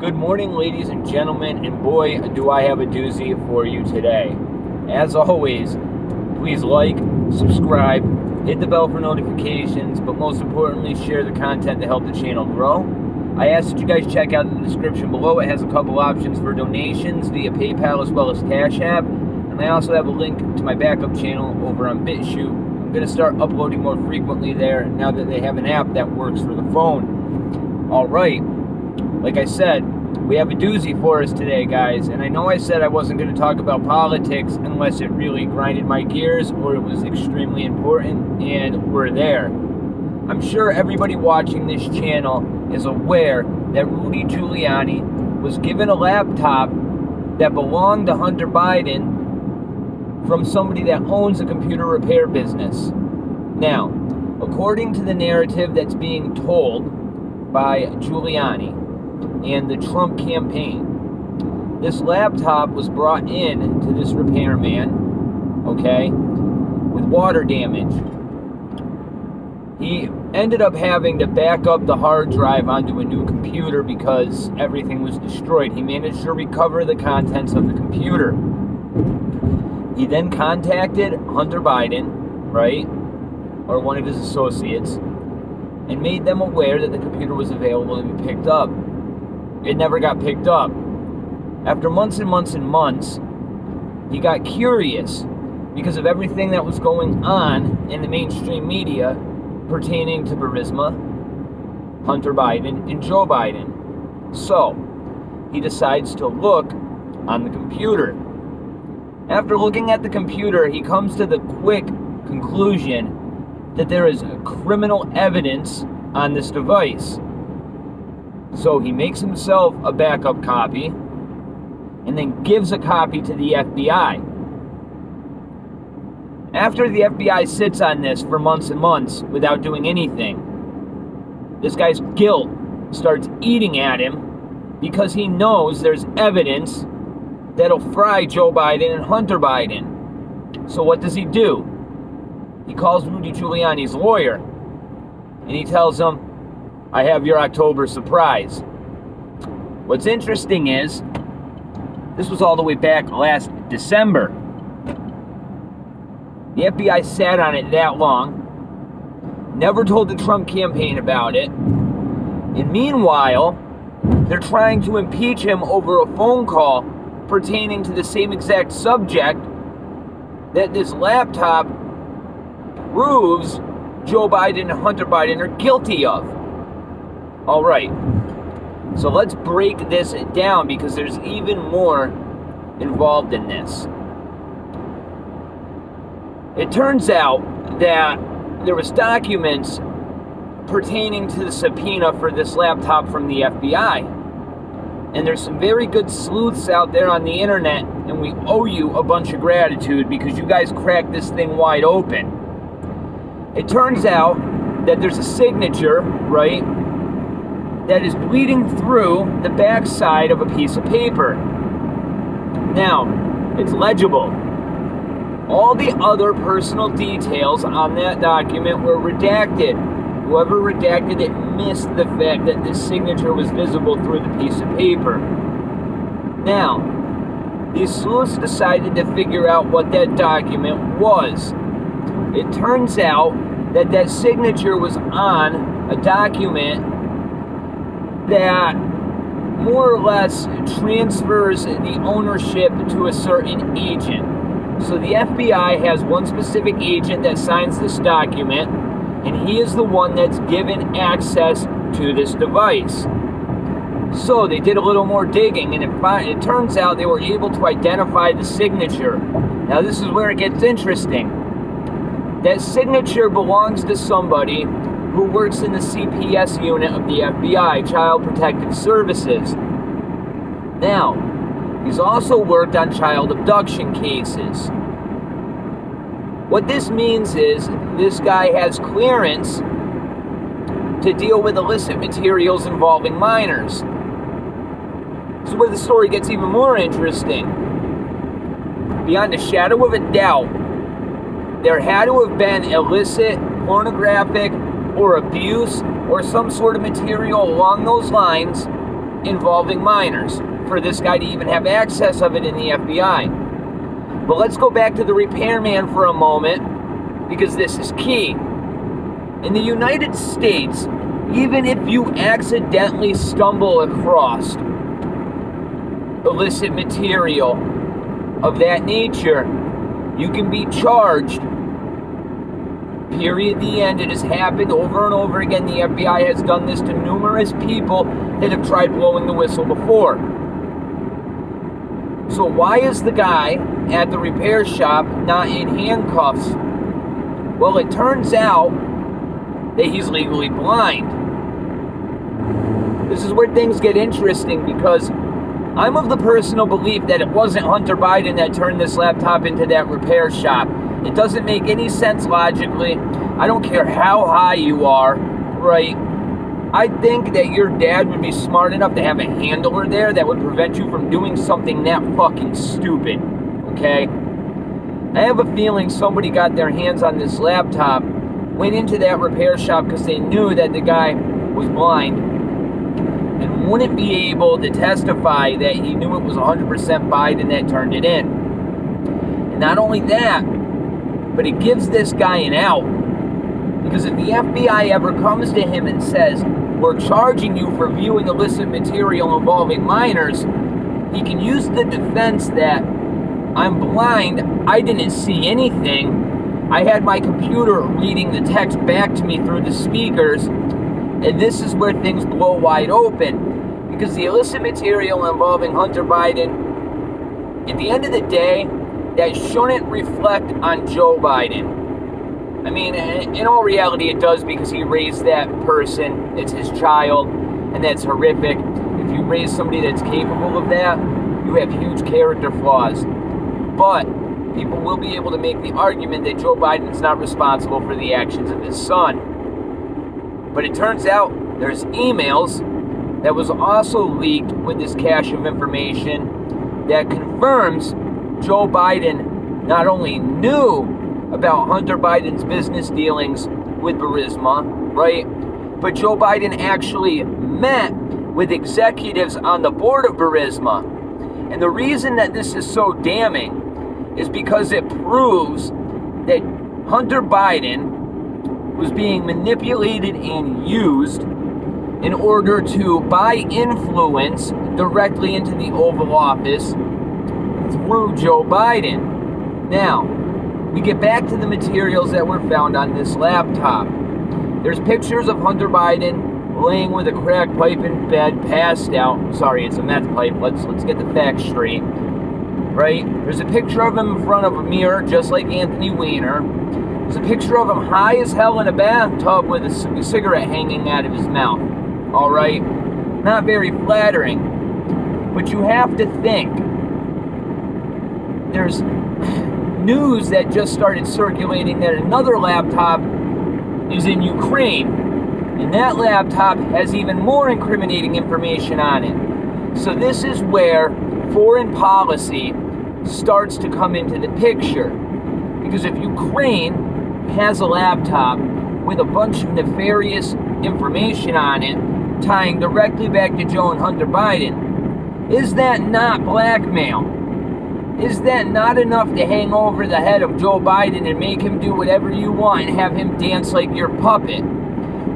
Good morning, ladies and gentlemen, and boy, do I have a doozy for you today. As always, please like, subscribe, hit the bell for notifications, but most importantly, share the content to help the channel grow. I ask that you guys check out the description below. It has a couple options for donations via PayPal as well as Cash App, and I also have a link to my backup channel over on BitChute. I'm going to start uploading more frequently there now that they have an app that works for the phone. Alright, like I said, we have a doozy for us today, guys, and I know I said I wasn't going to talk about politics unless it really grinded my gears or it was extremely important, and we're there. I'm sure everybody watching this channel is aware that Rudy Giuliani was given a laptop that belonged to Hunter Biden from somebody that owns a computer repair business. Now, according to the narrative that's being told by Giuliani and the Trump campaign, this laptop was brought in to this repairman, okay, with water damage. He ended up having to back up the hard drive onto a new computer because everything was destroyed. He managed to recover the contents of the computer. He then contacted Hunter Biden, right, or one of his associates, and made them aware that the computer was available to be picked up. It never got picked up. After months and months and months, he got curious because of everything that was going on in the mainstream media pertaining to Burisma, Hunter Biden, and Joe Biden. So, he decides to look on the computer. After looking at the computer, he comes to the quick conclusion that there is criminal evidence on this device. So he makes himself a backup copy and then gives a copy to the FBI. After the FBI sits on this for months and months without doing anything, this guy's guilt starts eating at him because he knows there's evidence that'll fry Joe Biden and Hunter Biden. So what does he do? He calls Rudy Giuliani's lawyer and he tells him, I have your October surprise. What's interesting is, this was all the way back last December. The FBI sat on it that long, never told the Trump campaign about it, and meanwhile, they're trying to impeach him over a phone call pertaining to the same exact subject that this laptop proves Joe Biden and Hunter Biden are guilty of. Alright, so let's break this down because there's even more involved in this. It turns out that there was documents pertaining to the subpoena for this laptop from the FBI. And there's some very good sleuths out there on the internet, and we owe you a bunch of gratitude because you guys cracked this thing wide open. It turns out that there's a signature, right, that is bleeding through the backside of a piece of paper. Now, it's legible. All the other personal details on that document were redacted. Whoever redacted it missed the fact that this signature was visible through the piece of paper. Now, these sleuths decided to figure out what that document was. It turns out that that signature was on a document that more or less transfers the ownership to a certain agent. So the FBI has one specific agent that signs this document, and he is the one that's given access to this device. So they did a little more digging, and it turns out they were able to identify the signature. Now this is where it gets interesting. That signature belongs to somebody who works in the CPS unit of the FBI, Child Protective Services. Now, he's also worked on child abduction cases. What this means is this guy has clearance to deal with illicit materials involving minors. This is where the story gets even more interesting. Beyond a shadow of a doubt, there had to have been illicit, pornographic, or abuse, or some sort of material along those lines involving minors for this guy to even have access of it in the FBI. But let's go back to the repairman for a moment, because this is key. In the United States, even if you accidentally stumble across illicit material of that nature, you can be charged. Period. The end. It has happened over and over again. The FBI has done this to numerous people that have tried blowing the whistle before. So why is the guy at the repair shop not in handcuffs? Well, it turns out that he's legally blind. This is where things get interesting, because I'm of the personal belief that it wasn't Hunter Biden that turned this laptop into that repair shop. It doesn't make any sense logically. I don't care how high you are, right? I think that your dad would be smart enough to have a handler there that would prevent you from doing something that fucking stupid, okay? I have a feeling somebody got their hands on this laptop, went into that repair shop because they knew that the guy was blind and wouldn't be able to testify that he knew it was 100% Biden that turned it in. And not only that, but it gives this guy an out. Because if the FBI ever comes to him and says, we're charging you for viewing illicit material involving minors, he can use the defense that I'm blind, I didn't see anything, I had my computer reading the text back to me through the speakers, and this is where things blow wide open. Because the illicit material involving Hunter Biden, at the end of the day, that shouldn't reflect on Joe Biden. I mean, in all reality, it does, because he raised that person. It's his child, and that's horrific. If you raise somebody that's capable of that, you have huge character flaws. But people will be able to make the argument that Joe Biden is not responsible for the actions of his son. But it turns out there's emails that was also leaked with this cache of information that confirms Joe Biden not only knew about Hunter Biden's business dealings with Burisma, right? But Joe Biden actually met with executives on the board of Burisma. And the reason that this is so damning is because it proves that Hunter Biden was being manipulated and used in order to buy influence directly into the Oval Office through Joe Biden. Now, we get back to the materials that were found on this laptop. There's pictures of Hunter Biden laying with a crack pipe in bed, passed out. Sorry, it's a meth pipe. Let's get the facts straight. Right? There's a picture of him in front of a mirror, just like Anthony Weiner. There's a picture of him high as hell in a bathtub with a cigarette hanging out of his mouth. All right? Not very flattering. But you have to think. There's news that just started circulating that another laptop is in Ukraine, and that laptop has even more incriminating information on it. So this is where foreign policy starts to come into the picture, because if Ukraine has a laptop with a bunch of nefarious information on it tying directly back to Joe and Hunter Biden, is that not blackmail? Is that not enough to hang over the head of Joe Biden and make him do whatever you want and have him dance like your puppet?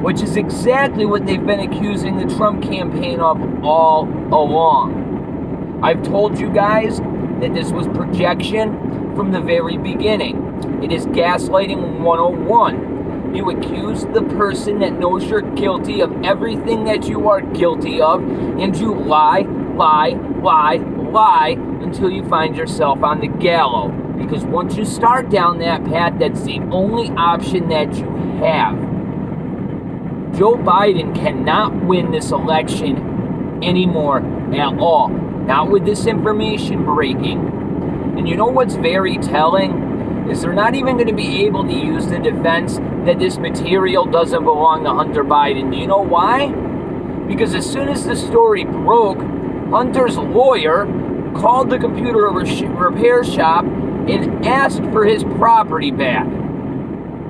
Which is exactly what they've been accusing the Trump campaign of all along. I've told you guys that this was projection from the very beginning. It is gaslighting 101. You accuse the person that knows you're guilty of everything that you are guilty of, and you lie until you find yourself on the gallows. Because once you start down that path, that's the only option that you have. Joe Biden cannot win this election anymore at all. Not with this information breaking. And you know what's very telling? Is they're not even going to be able to use the defense that this material doesn't belong to Hunter Biden. Do you know why? Because as soon as the story broke, Hunter's lawyer called the computer repair shop and asked for his property back.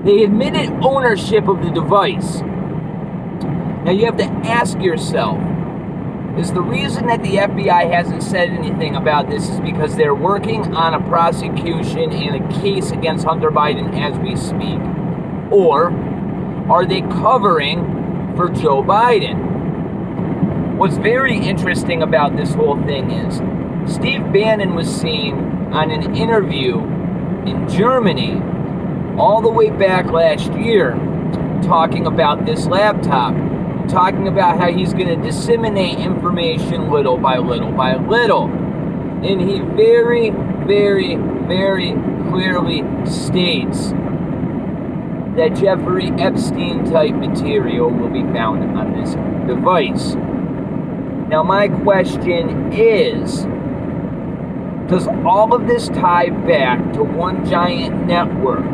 They admitted ownership of the device. Now you have to ask yourself, is the reason that the FBI hasn't said anything about this is because they're working on a prosecution and a case against Hunter Biden as we speak. Or are they covering for Joe Biden? What's very interesting about this whole thing is Steve Bannon was seen on an interview in Germany all the way back last year talking about this laptop, talking about how he's going to disseminate information little by little by little. And he very, very, very clearly states that Jeffrey Epstein-type material will be found on this device. Now, my question is, does all of this tie back to one giant network?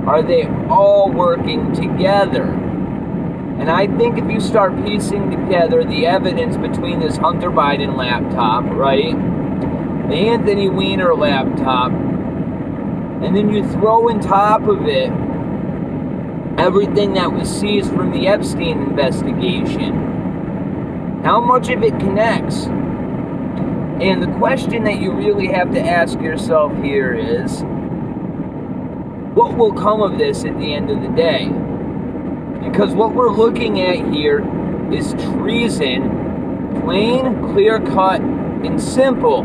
Are they all working together? And I think if you start piecing together the evidence between this Hunter Biden laptop, right, the Anthony Weiner laptop, and then you throw on top of it everything that was seized from the Epstein investigation, how much of it connects? And the question that you really have to ask yourself here is, what will come of this at the end of the day? Because what we're looking at here is treason, plain, clear-cut, and simple.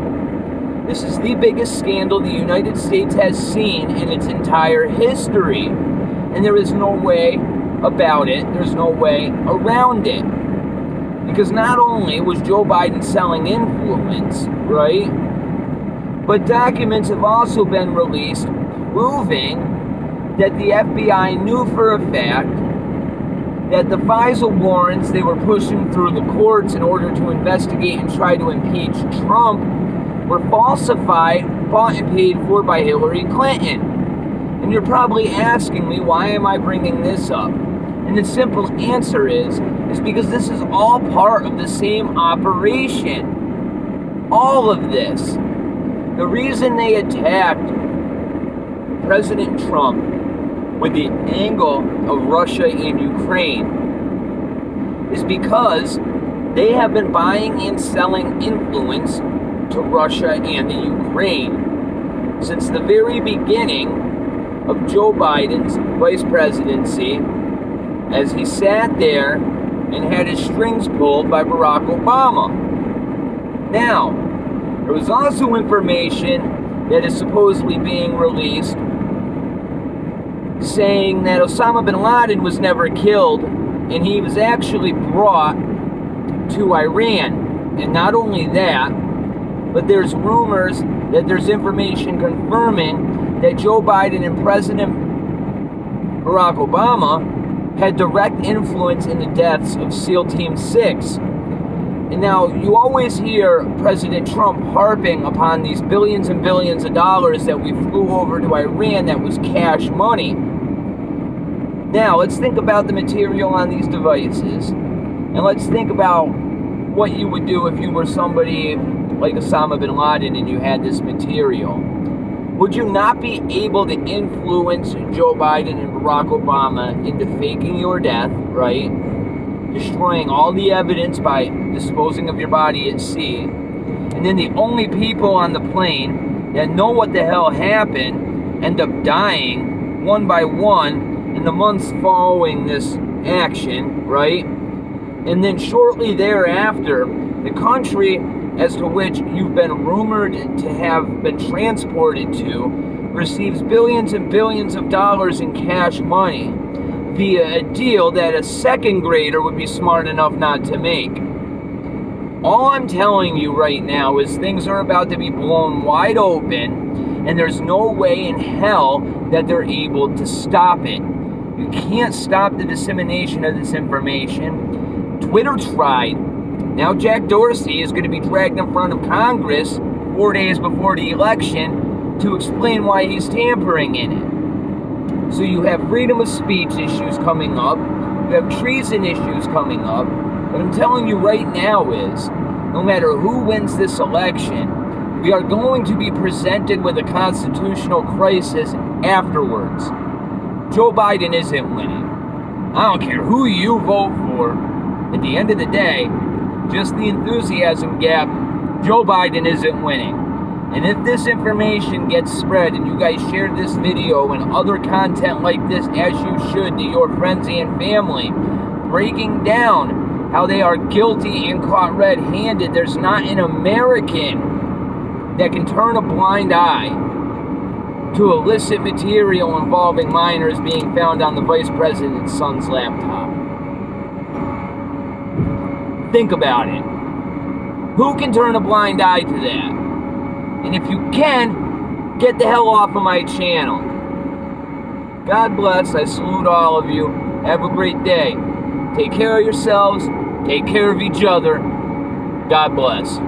This is the biggest scandal the United States has seen in its entire history. And there is no way about it, there's no way around it. Because not only was Joe Biden selling influence, right, but documents have also been released proving that the FBI knew for a fact that the FISA warrants they were pushing through the courts in order to investigate and try to impeach Trump were falsified, bought and paid for by Hillary Clinton. And you're probably asking me, why am I bringing this up? And the simple answer is because this is all part of the same operation. All of this. The reason they attacked President Trump with the angle of Russia and Ukraine is because they have been buying and selling influence to Russia and the Ukraine since the very beginning of Joe Biden's vice presidency, as he sat there and had his strings pulled by Barack Obama. Now, there was also information that is supposedly being released saying that Osama bin Laden was never killed and he was actually brought to Iran. And not only that, but there's rumors that there's information confirming that Joe Biden and President Barack Obama had direct influence in the deaths of SEAL Team 6. And now, you always hear President Trump harping upon these billions and billions of dollars that we flew over to Iran that was cash money. Now, let's think about the material on these devices. And let's think about what you would do if you were somebody like Osama bin Laden and you had this material. Would you not be able to influence Joe Biden and Barack Obama into faking your death, right? Destroying all the evidence by disposing of your body at sea. And then the only people on the plane that know what the hell happened end up dying one by one in the months following this action, right? And then shortly thereafter, the country as to which you've been rumored to have been transported to receives billions and billions of dollars in cash money via a deal that a second grader would be smart enough not to make. All I'm telling you right now is things are about to be blown wide open, and there's no way in hell that they're able to stop it. You can't stop the dissemination of this information. Twitter tried. Now Jack Dorsey is going to be dragged in front of Congress 4 days before the election to explain why he's tampering in it. So you have freedom of speech issues coming up. You have treason issues coming up. What I'm telling you right now is, no matter who wins this election, we are going to be presented with a constitutional crisis afterwards. Joe Biden isn't winning. I don't care who you vote for. At the end of the day, just the enthusiasm gap, Joe Biden isn't winning. And if this information gets spread and you guys share this video and other content like this, as you should, to your friends and family, breaking down how they are guilty and caught red-handed, there's not an American that can turn a blind eye to illicit material involving minors being found on the vice president's son's laptop. Think about it. Who can turn a blind eye to that? And if you can, get the hell off of my channel. God bless. I salute all of you. Have a great day. Take care of yourselves. Take care of each other. God bless.